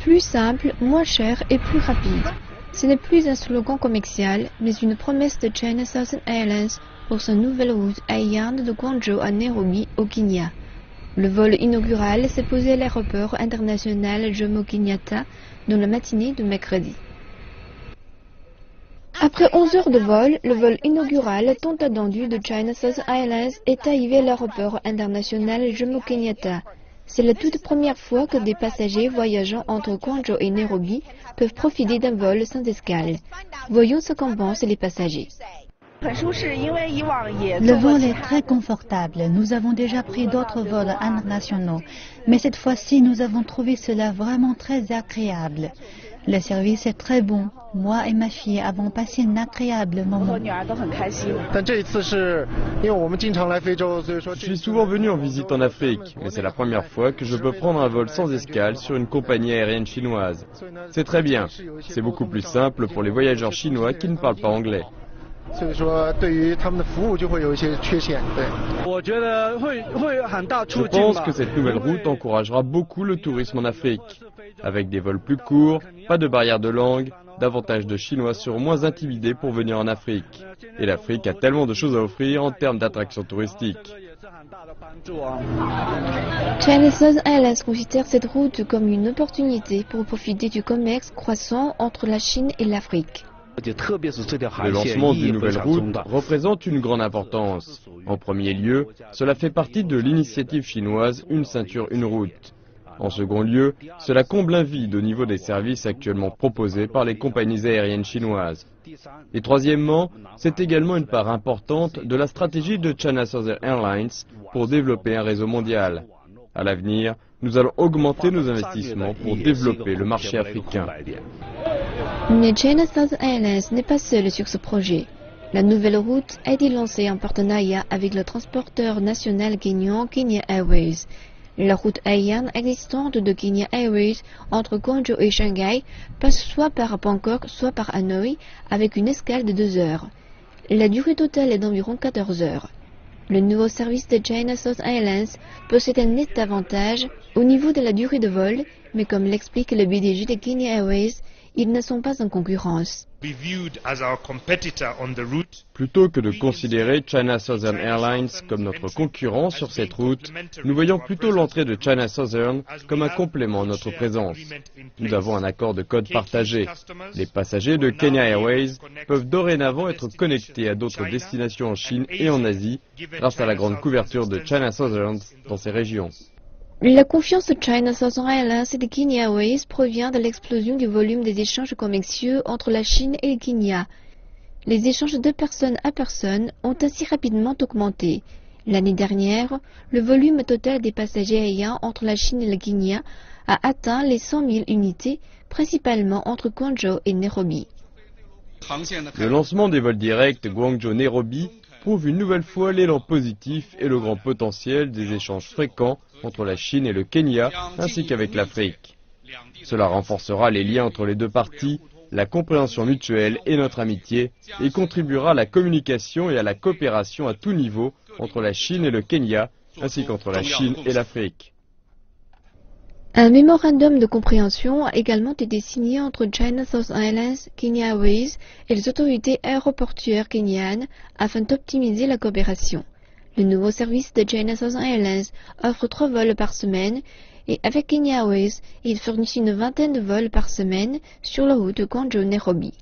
Plus simple, moins cher et plus rapide. Ce n'est plus un slogan commercial, mais une promesse de China Southern Airlines pour sa nouvelle route aérienne de Guangzhou à Nairobi, au Kenya. Le vol inaugural s'est posé à l'aéroport international Jomo Kenyatta dans la matinée de mercredi. Après 11 heures de vol, le vol inaugural tant attendu de China Southern Airlines est arrivé à l'aéroport international Jomo Kenyatta. C'est la toute première fois que des passagers voyageant entre Guangzhou et Nairobi peuvent profiter d'un vol sans escale. Voyons ce qu'en pensent les passagers. Le vol est très confortable. Nous avons déjà pris d'autres vols internationaux, mais cette fois-ci, nous avons trouvé cela vraiment très agréable. Le service est très bon. Moi et ma fille avons passé un agréable moment. Je suis souvent venu en visite en Afrique, mais c'est la première fois que je peux prendre un vol sans escale sur une compagnie aérienne chinoise. C'est très bien. C'est beaucoup plus simple pour les voyageurs chinois qui ne parlent pas anglais. Je pense que cette nouvelle route encouragera beaucoup le tourisme en Afrique. Avec des vols plus courts, pas de barrière de langue, davantage de Chinois seront moins intimidés pour venir en Afrique. Et l'Afrique a tellement de choses à offrir en termes d'attractions touristiques. China Southern Airlines considère cette route comme une opportunité pour profiter du commerce croissant entre la Chine et l'Afrique. Le lancement d'une nouvelle route représente une grande importance. En premier lieu, cela fait partie de l'initiative chinoise Une ceinture, une route. En second lieu, cela comble un vide au niveau des services actuellement proposés par les compagnies aériennes chinoises. Et troisièmement, c'est également une part importante de la stratégie de China Southern Airlines pour développer un réseau mondial. À l'avenir, nous allons augmenter nos investissements pour développer le marché africain. Mais China Southern Airlines n'est pas seule sur ce projet. La nouvelle route a été lancée en partenariat avec le transporteur national kényan Kenya Airways. La route aérienne existante de Kenya Airways entre Guangzhou et Shanghai passe soit par Bangkok, soit par Hanoï, avec une escale de 2 heures. La durée totale est d'environ 14 heures. Le nouveau service de China Southern Airlines possède un net avantage au niveau de la durée de vol, mais comme l'explique le PDG de Kenya Airways, ils ne sont pas en concurrence. Plutôt que de considérer China Southern Airlines comme notre concurrent sur cette route, nous voyons plutôt l'entrée de China Southern comme un complément à notre présence. Nous avons un accord de code partagé. Les passagers de Kenya Airways peuvent dorénavant être connectés à d'autres destinations en Chine et en Asie grâce à la grande couverture de China Southern dans ces régions. La confiance de China Southern Airlines et de Kenya Airways provient de l'explosion du volume des échanges commerciaux entre la Chine et le Kenya. Les échanges de personne à personne ont ainsi rapidement augmenté. L'année dernière, le volume total des passagers aériens entre la Chine et le Kenya a atteint les 100 000 unités, principalement entre Guangzhou et Nairobi. Le lancement des vols directs Guangzhou-Nairobi prouve une nouvelle fois l'élan positif et le grand potentiel des échanges fréquents entre la Chine et le Kenya, ainsi qu'avec l'Afrique. Cela renforcera les liens entre les deux parties, la compréhension mutuelle et notre amitié, et contribuera à la communication et à la coopération à tout niveau entre la Chine et le Kenya, ainsi qu'entre la Chine et l'Afrique. Un mémorandum de compréhension a également été signé entre China Southern Airlines, Kenya Airways et les autorités aéroportuaires kenyanes afin d'optimiser la coopération. Le nouveau service de China Southern Airlines offre 3 vols par semaine et avec Kenya Airways, il fournit une vingtaine de vols par semaine sur la route Guangzhou-Nairobi.